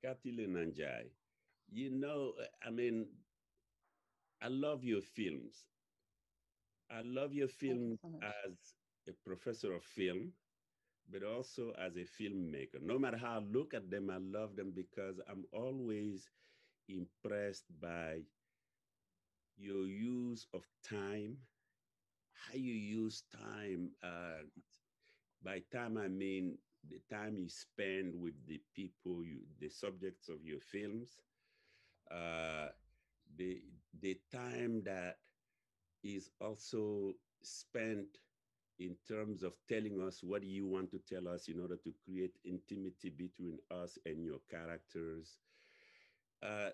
Katile Nanjai, you know, I mean, I love your films. I love your Thank you film so much. as a professor of film, but also as a filmmaker. No matter how I look at them, I love them because I'm always impressed by your use of time, how you use time. By time, I mean the time you spend with the people, the subjects of your films, uh, the time that is also spent in terms of telling us what you want to tell us in order to create intimacy between us and your characters. Uh,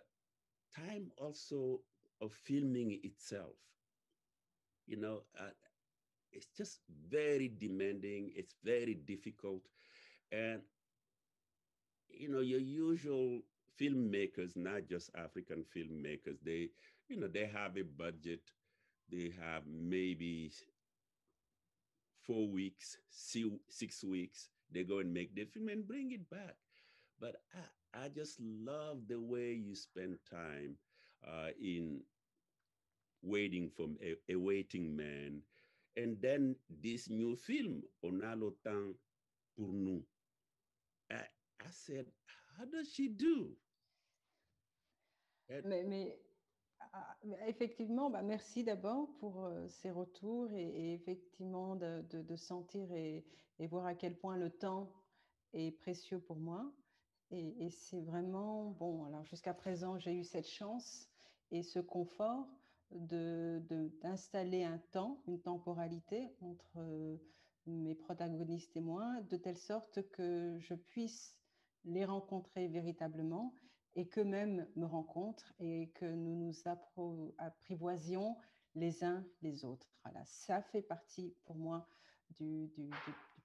Time also of filming itself, you know, it's just very demanding. It's very difficult. And, you know, your usual filmmakers, not just African filmmakers, they have a budget. They have maybe 4 weeks, 6 weeks. They go and make the film and bring it back. But I just love the way you spend time in waiting for a waiting man. And then this new film, On a le temps pour nous. I, I said, how does she do? And, Mais effectivement, bah, merci d'abord pour ces retours et effectivement de sentir et voir à quel point le temps est précieux pour moi. Et c'est vraiment bon. Alors jusqu'à présent, j'ai eu cette chance et ce confort d'installer un temps, une temporalité entre mes protagonistes et moi, de telle sorte que je puisse les rencontrer véritablement et qu'eux-mêmes me rencontrent et que nous nous apprivoisions les uns les autres. Voilà, ça fait partie pour moi du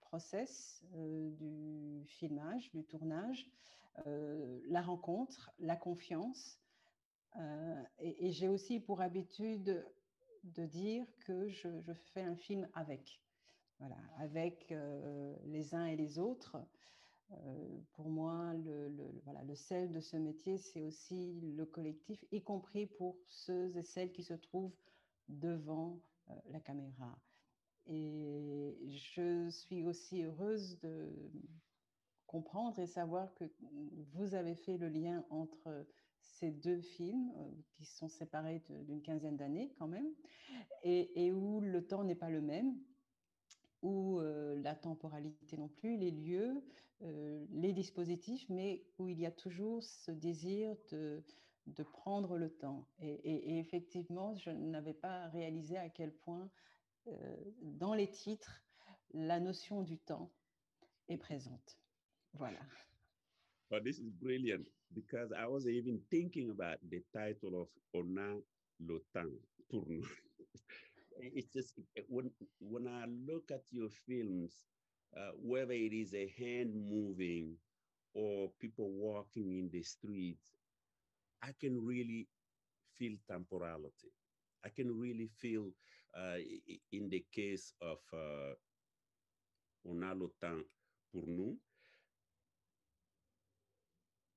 process, du filmage, du tournage, la rencontre, la confiance. Et j'ai aussi pour habitude de dire que je fais un film avec. Voilà, avec les uns et les autres. Pour moi, voilà, le sel de ce métier, c'est aussi le collectif, y compris pour ceux et celles qui se trouvent devant la caméra. Et je suis aussi heureuse de comprendre et savoir que vous avez fait le lien entre ces deux films qui sont séparés d'une quinzaine d'années quand même, et où le temps n'est pas le même, où la temporalité non plus, les lieux, les dispositifs, mais où il y a toujours ce désir de prendre le temps. Et effectivement, je n'avais pas réalisé à quel point, dans les titres, la notion du temps est présente. Voilà. but this is brilliant because I was even thinking about the title of Ona le temps pour nous. It's just when I look at your films, whether it is a hand moving or people walking in the streets, I can really feel temporality. I can really feel, in the case of On a le temps pour nous,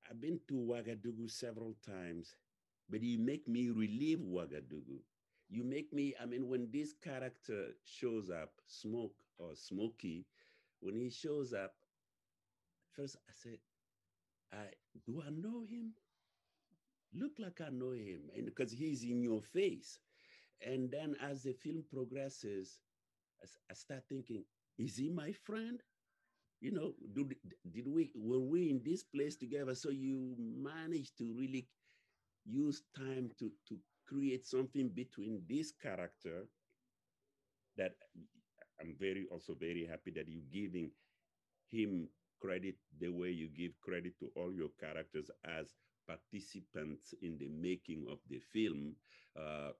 I've been to Ouagadougou several times, but you make me relive Ouagadougou. You make me, I mean, when this character shows up, Smoke or Smokey, when he shows up, first I said, do I know him? Look like I know him, and because he's in your face. And then as the film progresses, I start thinking, is he my friend? You know, were we in this place together? So you managed to really use time to create something between this character that I'm also very happy that you're giving him credit the way you give credit to all your characters as participants in the making of the film. Uh,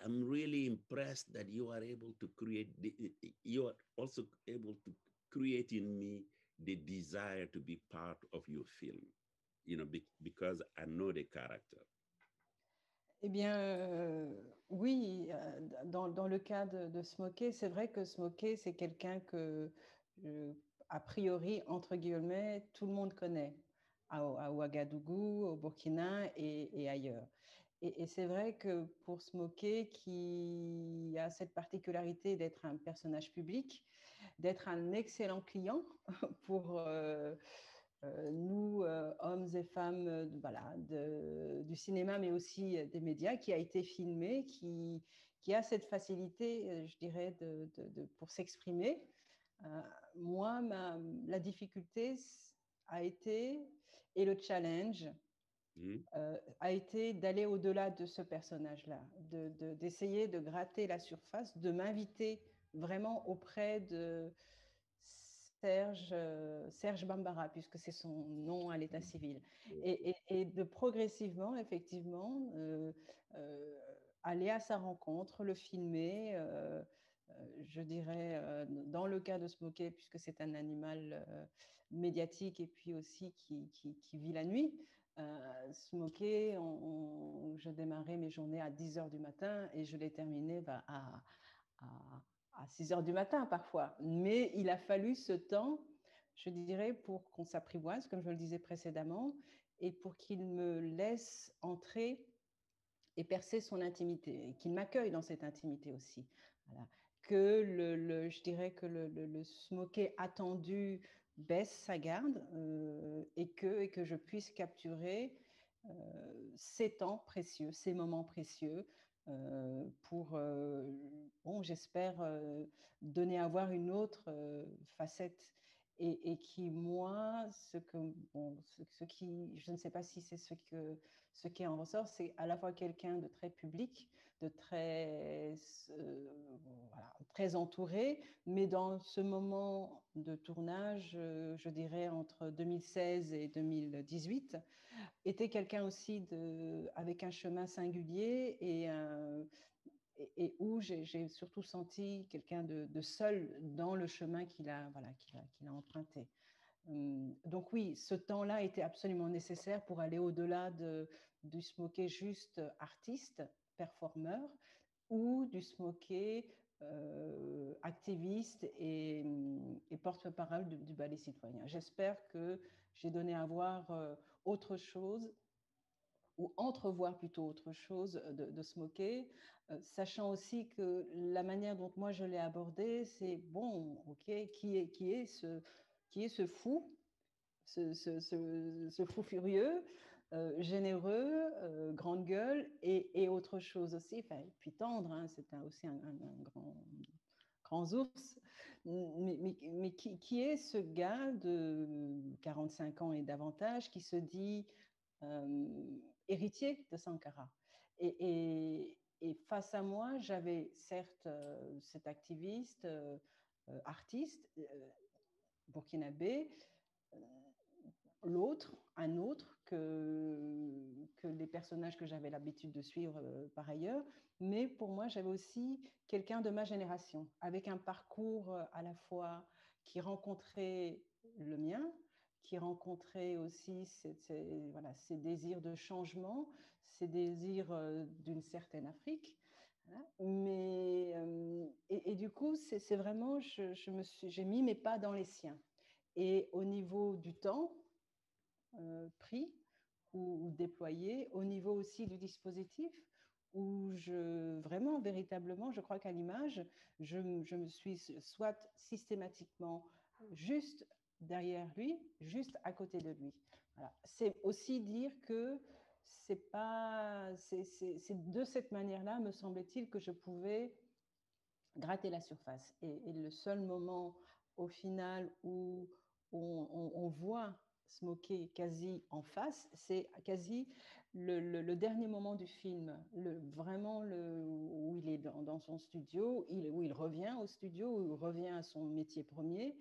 I'm really impressed that you are able to create, you are also able to create in me the desire to be part of your film, you know, because I know the character. Eh bien, oui, dans le cas de Smokey, c'est vrai que Smokey, c'est quelqu'un que, a priori, entre guillemets, tout le monde connaît à Ouagadougou, au Burkina et ailleurs. Et c'est vrai que pour Smokey, qui a cette particularité d'être un personnage public, d'être un excellent client pour nous, hommes et femmes voilà, du cinéma, mais aussi des médias, qui a été filmé, qui a cette facilité, je dirais, pour s'exprimer. Moi, la difficulté a été, et le challenge, a été d'aller au-delà de ce personnage-là, d'essayer de gratter la surface, de m'inviter vraiment auprès de Serge Bambara, puisque c'est son nom à l'état civil, et de progressivement, effectivement, aller à sa rencontre, le filmer, je dirais, dans le cas de Smokey, puisque c'est un animal médiatique et puis aussi qui vit la nuit. Smokey, je démarrais mes journées à 10 heures du matin et je les terminais à 6 heures du matin parfois. Mais il a fallu ce temps, je dirais, pour qu'on s'apprivoise, comme je le disais précédemment, et pour qu'il me laisse entrer et percer son intimité, et qu'il m'accueille dans cette intimité aussi. Voilà. Que je dirais que le Smokey attendu baisse sa garde et que je puisse capturer ces temps précieux, ces moments précieux pour, bon, j'espère, donner à voir une autre facette et qui, moi, bon, ce qui, je ne sais pas si c'est ce qui en ressort, c'est à la fois quelqu'un de très public, de très, voilà, très entouré, mais dans ce moment de tournage, je dirais entre 2016 et 2018, était quelqu'un aussi avec un chemin singulier et où j'ai surtout senti quelqu'un de seul dans le chemin qu'il a, voilà, qu'il a emprunté. Donc oui, ce temps-là était absolument nécessaire pour aller au-delà du Smokey juste artiste, performeur, ou du Smokey activiste et porte-parole du ballet citoyen. J'espère que j'ai donné à voir autre chose, ou entrevoir plutôt autre chose de Smokey, sachant aussi que la manière dont moi je l'ai abordé, c'est bon, ok, qui est ce fou, ce fou furieux, généreux, grande gueule et autre chose aussi, enfin, puis tendre, hein, c'est aussi un grand ours, mais qui est ce gars de 45 ans et davantage qui se dit héritier de Sankara. Et face à moi, j'avais certes cet activiste, artiste burkinabé, un autre que les personnages que j'avais l'habitude de suivre par ailleurs. Mais pour moi, j'avais aussi quelqu'un de ma génération, avec un parcours à la fois qui rencontrait le mien, qui rencontrait aussi voilà, ces désirs de changement, ces désirs d'une certaine Afrique. Hein. Mais, et du coup, c'est vraiment, j'ai mis mes pas dans les siens. Et au niveau du temps, pris ou déployé, au niveau aussi du dispositif, où vraiment, véritablement, je crois qu'à l'image, je me suis soit systématiquement juste derrière lui, juste à côté de lui. Voilà. C'est aussi dire que c'est de cette manière-là, me semble-t-il, que je pouvais gratter la surface. Et le seul moment, au final, où on voit Smokey quasi en face, c'est quasi le dernier moment du film, vraiment où il est dans son studio, où il revient au studio, où il revient à son métier premier,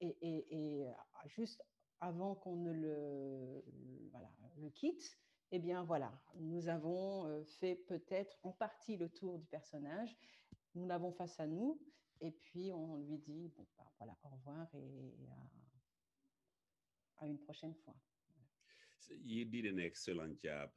et juste avant qu'on ne voilà, le quitte, eh bien voilà, nous avons fait peut-être en partie le tour du personnage, nous l'avons face à nous, et puis on lui dit, bon, bah, voilà, au revoir et à une prochaine fois. So you did an excellent job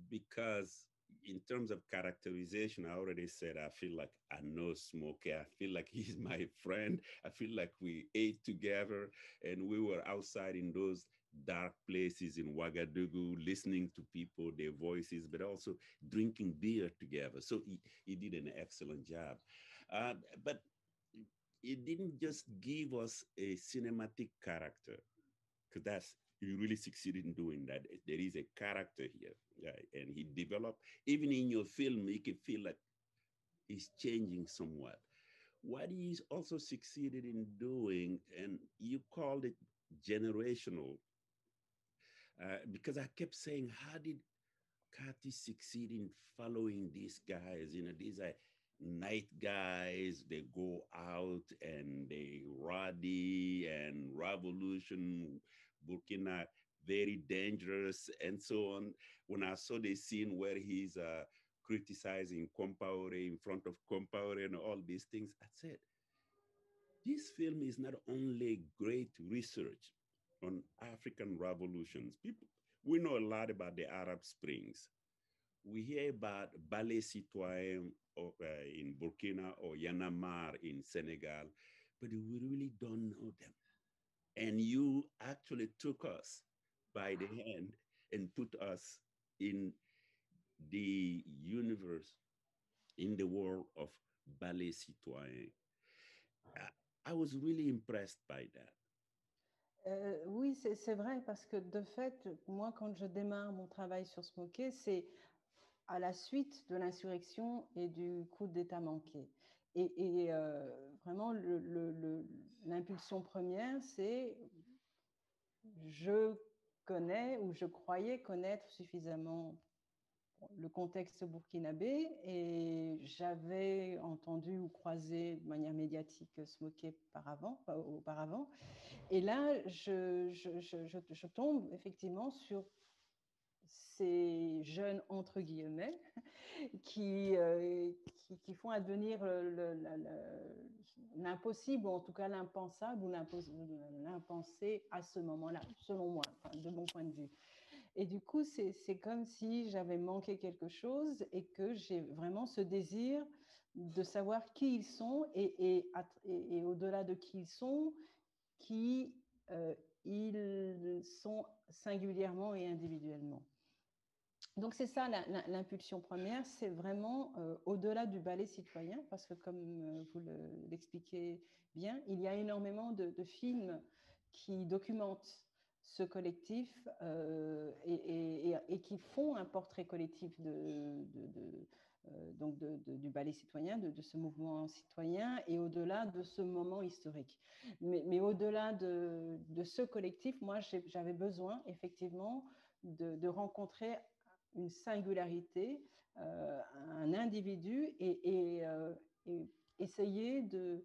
because in terms of characterization, I already said I feel like I know Smokey. I feel like he's my friend. I feel like we ate together and we were outside in those dark places in Ouagadougou, listening to people, their voices, but also drinking beer together. So he did an excellent job. But it didn't just give us a cinematic character, because that's he really succeeded in doing that. There is a character here, right? And he developed, even in your film, you can feel like he's changing somewhat. What he's also succeeded in doing, and you called it generational, because I kept saying, how did Kathy succeed in following these guys? You know, these are night guys. They go out and they rowdy and revolution, Burkina, very dangerous, and so on. When I saw the scene where he's criticizing Compaore in front of Compaore and all these things, I said, this film is not only great research on African revolutions. People, we know a lot about the Arab Springs. We hear about Ballet Citoyen in Burkina or Yanamar in Senegal, but we really don't know them. And you actually took us by the hand and put us in the universe, in the world of Ballet Citoyen. I was really impressed by that. Oui, c'est vrai, parce que de fait, moi, quand je démarre mon travail sur Smoké, c'est à la suite de l'insurrection et du coup d'État manqué. Et vraiment, l'impulsion première, c'est je connais ou je croyais connaître suffisamment le contexte burkinabé et j'avais entendu ou croisé de manière médiatique Smoké auparavant. Et là, je tombe effectivement sur ces jeunes, entre guillemets, qui font advenir l'impossible, ou en tout cas l'impensable, ou l'impensé à ce moment-là, selon moi, de mon point de vue. Et du coup, c'est comme si j'avais manqué quelque chose et que j'ai vraiment ce désir de savoir qui ils sont et au-delà de qui ils sont singulièrement et individuellement. Donc c'est ça l'impulsion première, c'est vraiment au-delà du ballet citoyen, parce que comme vous l'expliquez bien, il y a énormément de films qui documentent ce collectif et qui font un portrait collectif donc du ballet citoyen, de ce mouvement citoyen et au-delà de ce moment historique. Mais au-delà de ce collectif, moi j'avais besoin effectivement de rencontrer une singularité, un individu et essayer de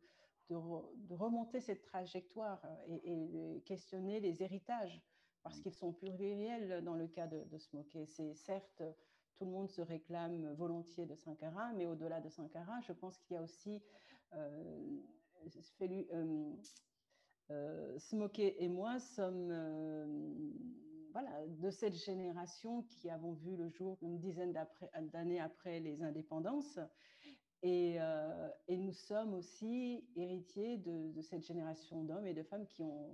remonter cette trajectoire et questionner les héritages, parce qu'ils sont pluriels dans le cas de Smoké. C'est certes, tout le monde se réclame volontiers de Sankara, mais au-delà de Sankara, je pense qu'il y a aussi Smoké et moi sommes voilà, de cette génération qui avons vu le jour une dizaine d'années après les indépendances. Et nous sommes aussi héritiers de cette génération d'hommes et de femmes qui ont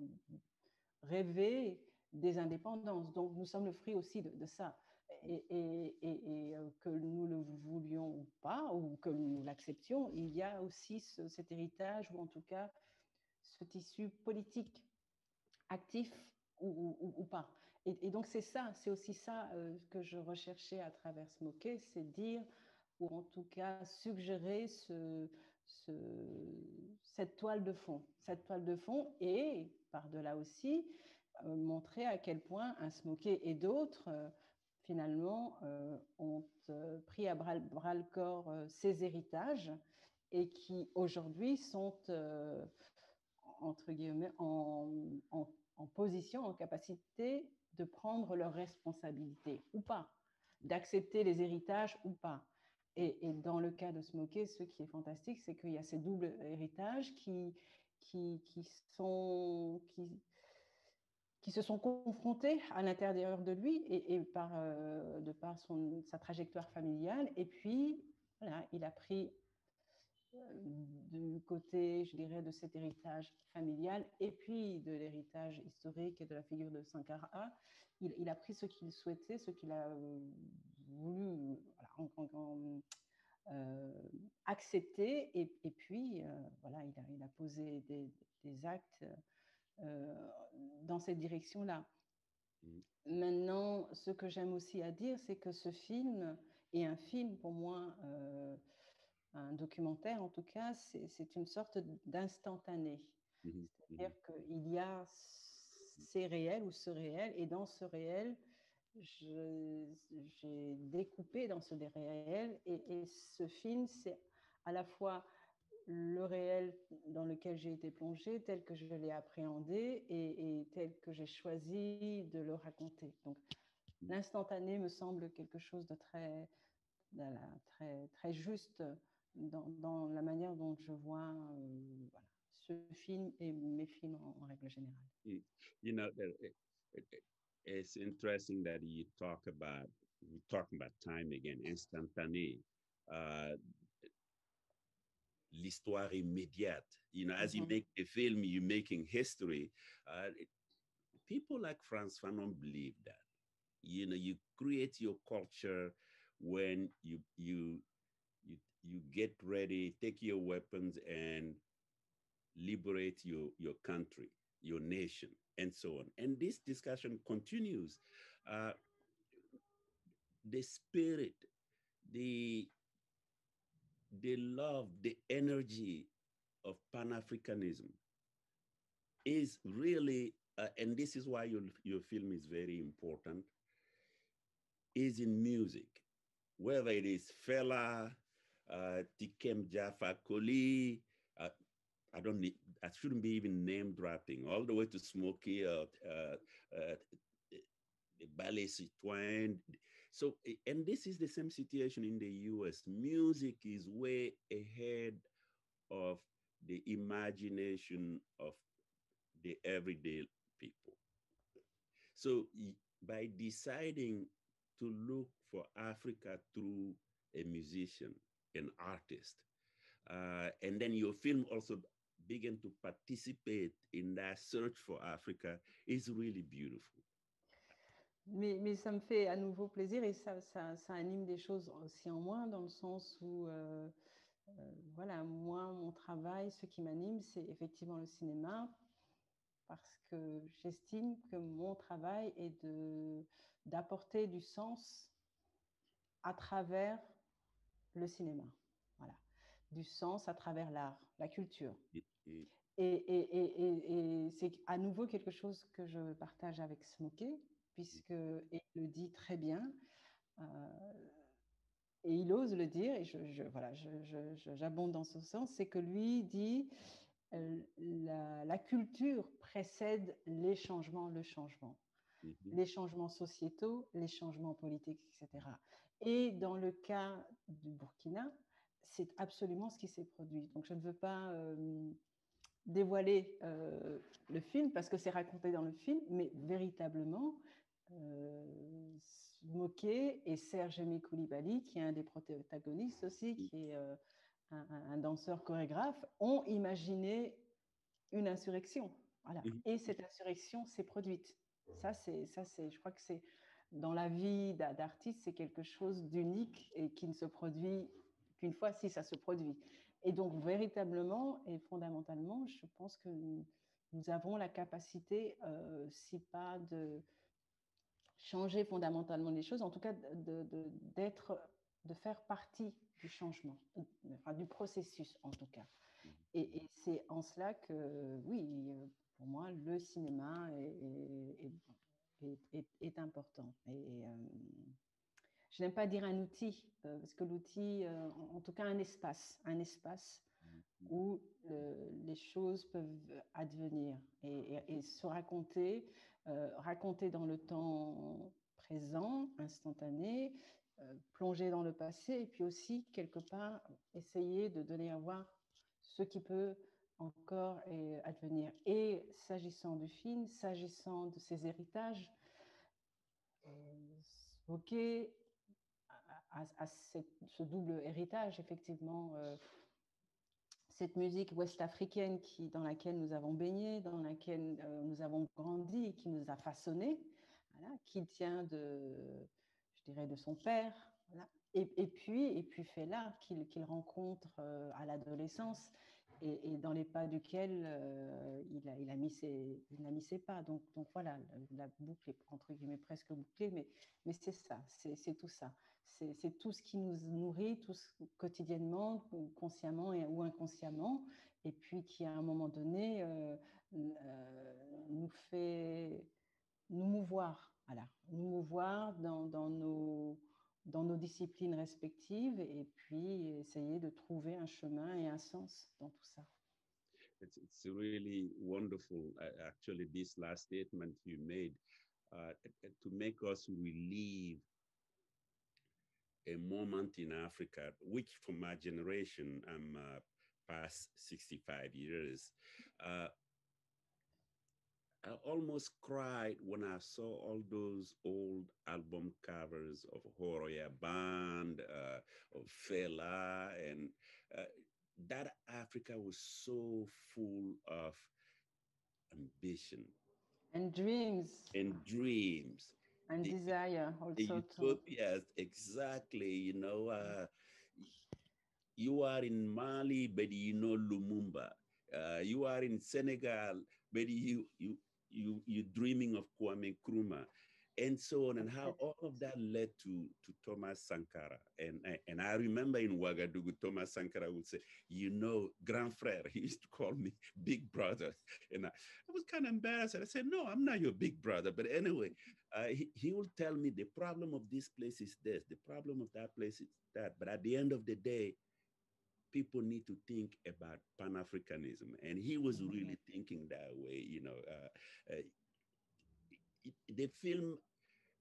rêvé des indépendances. Donc nous sommes le fruit aussi de ça. Et que nous le voulions ou pas, ou que nous l'acceptions, il y a aussi cet héritage, ou en tout cas ce tissu politique actif ou pas. Et donc c'est ça, c'est aussi ça que je recherchais à travers Smoké, c'est dire, ou en tout cas suggérer cette toile de fond et par-delà aussi montrer à quel point un Smoké et d'autres finalement ont pris à bras le corps ces héritages et qui aujourd'hui sont entre guillemets en position, en capacité de prendre leurs responsabilités ou pas, d'accepter les héritages ou pas. Et dans le cas de Smoké, ce qui est fantastique, c'est qu'il y a ces doubles héritages qui qui se sont confrontés à l'intérieur de lui et de par sa trajectoire familiale. Et puis, voilà, il a pris du côté, je dirais, de cet héritage familial et puis de l'héritage historique et de la figure de Sankara. Il a pris ce qu'il souhaitait, ce qu'il a voulu accepter et puis voilà, il a posé des actes dans cette direction-là. Maintenant, ce que j'aime aussi à dire, c'est que ce film est un film pour moi, un documentaire en tout cas, c'est une sorte d'instantané. C'est-à-dire qu'il y a ces réels ou ce réel, et dans ce réel, j'ai découpé dans ce réel, et ce film, c'est à la fois le réel dans lequel j'ai été plongée, tel que je l'ai appréhendé et tel que j'ai choisi de le raconter. Donc, l'instantané me semble quelque chose de très juste dans la manière dont je vois voilà, ce film et mes films en règle générale. You know, it's interesting that we talk about time again, instantané. L'histoire immédiate. You know, as you make a film, you're making history. People like Frantz Fanon believe that. You know, you create your culture when you get ready, take your weapons and liberate your country, your nation, and so on. And this discussion continues. The spirit, the love, the energy of Pan-Africanism is really, and this is why your film is very important, is in music. Whether it is Fela, Tikem Jaffa Koli, I shouldn't be even name dropping, all the way to Smokey, Ballet Citoyen. So, and this is the same situation in the US. Music is way ahead of the imagination of the everyday people. So by deciding to look for Africa through a musician, an artist, and then your film also began to participate in that search for Africa is really beautiful. Mais ça me fait à nouveau plaisir et ça anime des choses aussi en moi, dans le sens où, voilà, moi, mon travail, ce qui m'anime, c'est effectivement le cinéma, parce que j'estime que mon travail est d'apporter du sens à travers le cinéma. Voilà. Du sens à travers l'art, la culture. Et c'est à nouveau quelque chose que je partage avec Smokey, puisque il le dit très bien, et il ose le dire, et j'abonde dans ce sens, c'est que lui dit la culture précède les changements, le changement. Les changements sociétaux, les changements politiques, etc. Et dans le cas du Burkina, c'est absolument ce qui s'est produit. Donc je ne veux pas dévoiler le film parce que c'est raconté dans le film, mais véritablement, Moké et Serge Emi Koulibaly, qui est un des protagonistes aussi, qui est un danseur chorégraphe, ont imaginé une insurrection. Voilà. Et cette insurrection s'est produite. Ça, je crois que c'est dans la vie d'artiste, c'est quelque chose d'unique et qui ne se produit qu'une fois, si ça se produit. Et donc, véritablement et fondamentalement, je pense que nous avons la capacité, si pas de changer fondamentalement les choses, en tout cas de faire partie du changement, enfin, du processus en tout cas. Et c'est en cela que, oui, pour moi, le cinéma est important. Et je n'aime pas dire un outil, parce que l'outil, en tout cas un espace où les choses peuvent advenir et se raconter dans le temps présent, instantané, plonger dans le passé, et puis aussi, quelque part, essayer de donner à voir ce qui peut encore à venir. Et s'agissant du film, s'agissant de ses héritages, ok, à ce double héritage, effectivement, cette musique ouest-africaine dans laquelle nous avons baigné, dans laquelle nous avons grandi, qui nous a façonnés, voilà, qui tient je dirais, de son père, voilà. Et puis Fela qu'il rencontre à l'adolescence et dans les pas duquel il a mis ses pas. Donc voilà, la boucle est entre guillemets presque bouclée, mais c'est ça, c'est tout ça. C'est tout ce qui nous nourrit quotidiennement, consciemment ou inconsciemment, et puis qui à un moment donné nous fait nous mouvoir, voilà, nous mouvoir dans nos disciplines respectives et puis essayer de trouver un chemin et un sens dans tout ça. It's really wonderful, actually, this last statement you made, to make us relieve a moment in Africa, which for my generation, I'm past 65 years. I almost cried when I saw all those old album covers of Horoya Band, of Fela, and that Africa was so full of ambition. And dreams. And dreams. And desire also. Yes, exactly. You know, you are in Mali, but you know Lumumba. You are in Senegal, but you're dreaming of Kwame Nkrumah, and so on, and how all of that led to Thomas Sankara. And I remember in Ouagadougou, Thomas Sankara would say, you know, grand frère. He used to call me big brother. And I was kind of embarrassed. I said, no, I'm not your big brother. But anyway, he would tell me the problem of this place is this, the problem of that place is that. But at the end of the day, people need to think about Pan-Africanism. And he was really thinking that way, you know. The film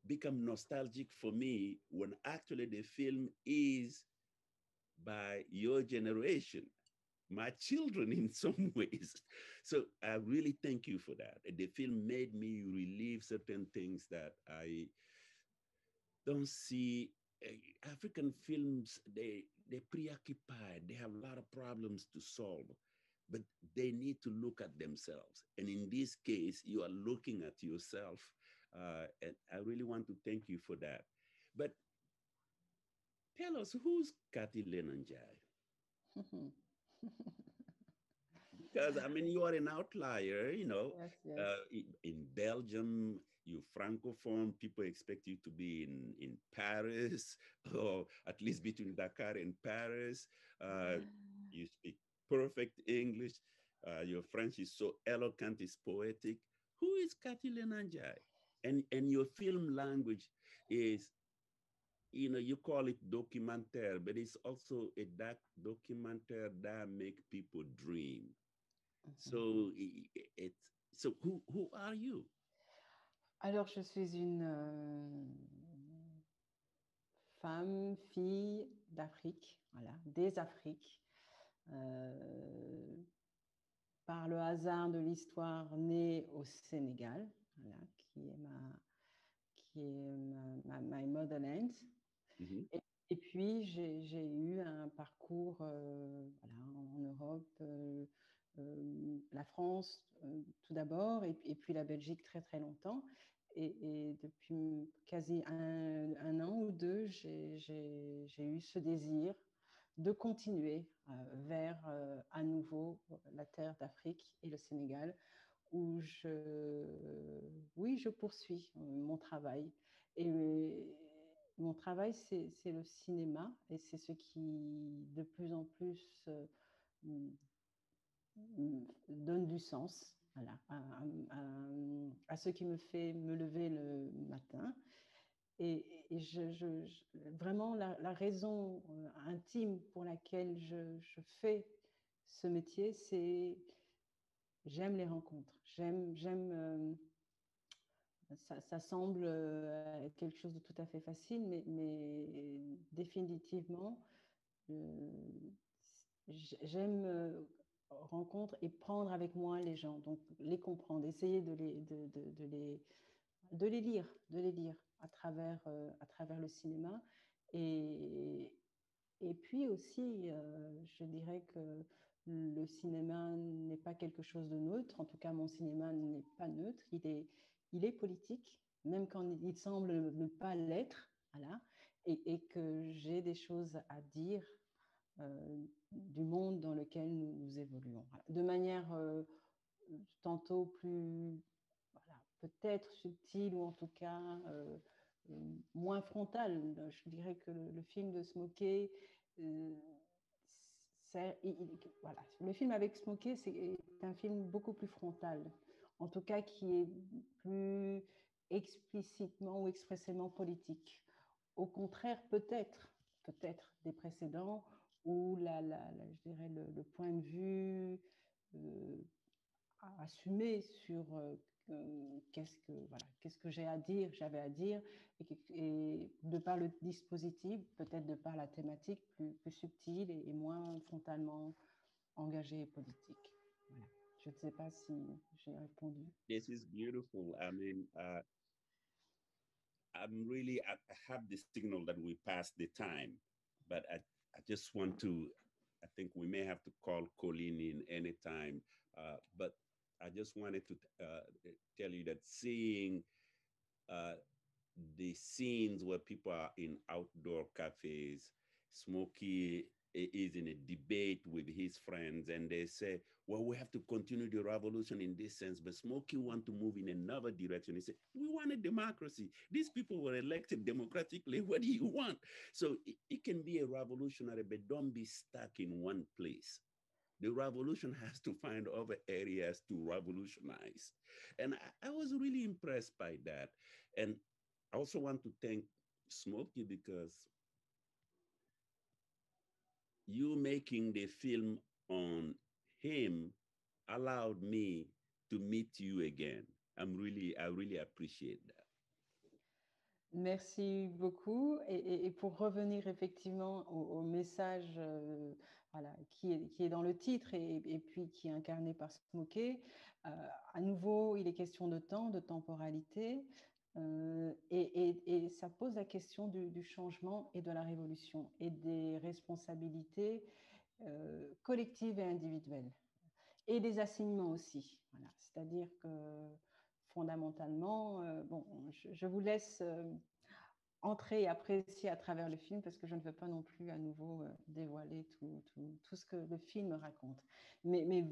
become nostalgic for me when actually the film is by your generation, my children in some ways. So I really thank you for that. The film made me relieve certain things that I don't see. African films, they're preoccupied. They have a lot of problems to solve, but they need to look at themselves. And in this case, you are looking at yourself. And I really want to thank you for that. But tell us, who's Kathy Lenanjai? Because, I mean, you are an outlier, you know. Yes, yes. In Belgium, you're Francophone. People expect you to be in Paris, or at least between Dakar and Paris. You speak perfect English. Your French is so eloquent, it's poetic. Who is Kathy Lenanjai? And your film language is, you know, you call it documentaire, but it's also a documentaire that make people dream. So who are you? Alors, je suis une femme, fille d'Afrique, voilà, des Afriques. Par le hasard de l'histoire, née au Sénégal, voilà, qui est my motherland. Mm-hmm. Et puis, j'ai eu un parcours voilà, en Europe, la France tout d'abord, et puis la Belgique très très longtemps. Et depuis quasi un an ou deux, j'ai eu ce désir de continuer vers à nouveau la terre d'Afrique et le Sénégal, où je poursuis mon travail. Et mon travail, c'est le cinéma, et c'est ce qui de plus en plus donne du sens, voilà, à ce qui me fait me lever le matin. Et vraiment, la raison intime pour laquelle je fais ce métier, c'est j'aime les rencontres. Ça semble être quelque chose de tout à fait facile, mais définitivement, j'aime rencontre et prendre avec moi les gens, donc les comprendre, essayer de les lire à travers le cinéma. Et puis aussi, je dirais que le cinéma n'est pas quelque chose de neutre. En tout cas, mon cinéma n'est pas neutre. Il est politique, même quand il semble ne pas l'être. Voilà. Et que j'ai des choses à dire du monde dans lequel nous évoluons. Voilà. De manière tantôt plus, voilà, peut-être subtile ou en tout cas moins frontale. Je dirais que le film de Smokey, voilà, le film avec Smokey, c'est un film beaucoup plus frontal, en tout cas qui est plus explicitement ou expressément politique. Au contraire, peut-être des précédents où je dirais le point de vue assumé sur qu'est-ce que j'avais à dire, et de par le dispositif, peut-être de par la thématique plus subtile et moins frontalement engagée et politique. Voilà. Je ne sais pas si j'ai répondu. This is beautiful. I mean, I have the signal that we passed the time, but I just want to, I think we may have to call Colleen in anytime, but I just wanted to tell you that seeing uh, the scenes where people are in outdoor cafes, Smokey is in a debate with his friends, and they say, well, we have to continue the revolution in this sense, but Smokey want to move in another direction. He said, we want a democracy. These people were elected democratically. What do you want? So it can be a revolutionary, but don't be stuck in one place. The revolution has to find other areas to revolutionize. And I was really impressed by that. And I also want to thank Smokey because you making the film on him allowed me to meet you again. I really appreciate that. Merci beaucoup. Et pour revenir effectivement au message voilà, qui est dans le titre et puis qui est incarné par Smokey, à nouveau, il est question de temps, de temporalité, et ça pose la question du changement et de la révolution et des responsabilités collectives et individuelles et des assignements aussi. Voilà. C'est-à-dire que fondamentalement, bon, je vous laisse entrer et apprécier à travers le film parce que je ne veux pas non plus à nouveau dévoiler tout ce que le film raconte. Mais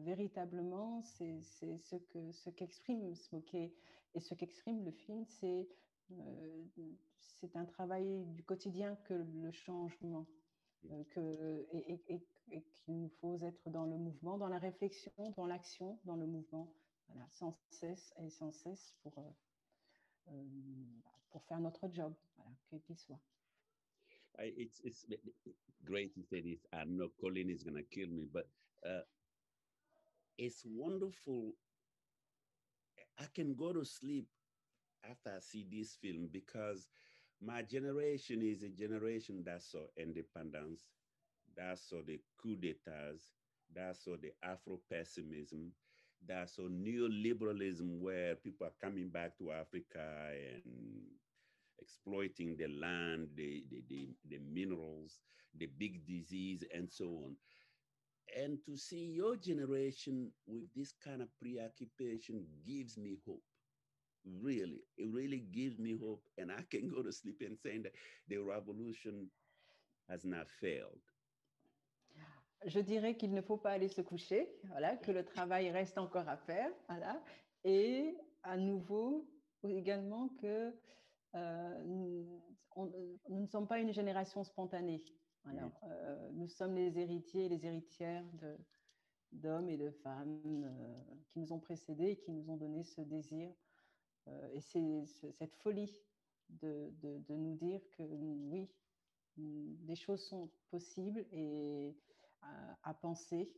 véritablement, c'est ce qu'exprime Smokey et ce qu'exprime le film, c'est un travail du quotidien que le changement, et qu'il nous faut être dans le mouvement, dans la réflexion, dans l'action, dans le mouvement, voilà, sans cesse et sans cesse pour faire notre job, voilà, quel qu'il soit. It's great to say this. I know Colin is going to kill me, but it's wonderful. I can go to sleep after I see this film because my generation is a generation that saw independence, that saw the coup d'etats, that saw the Afro-pessimism, that saw neoliberalism where people are coming back to Africa and exploiting the land, the minerals, the big disease, and so on. And to see your generation with this kind of preoccupation gives me hope. Really, it really gives me hope. And I can go to sleep and saying that the revolution has not failed. Je dirais qu'il ne faut pas aller se coucher, voilà, que le travail reste encore à faire, voilà, et à nouveau également que nous ne sommes pas une génération spontanée. Alors, nous sommes les héritiers et les héritières d'hommes et de femmes qui nous ont précédés et qui nous ont donné ce désir. Et c'est cette folie de nous dire que oui, des choses sont possibles et à penser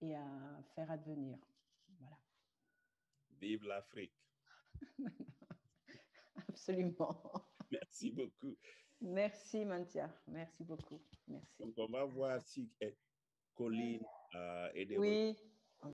et à faire advenir. Voilà. Vive l'Afrique. Absolument. Merci beaucoup. Merci, Mantia. Merci beaucoup. Merci. Donc, on va voir si Colleen et des rôles Oui,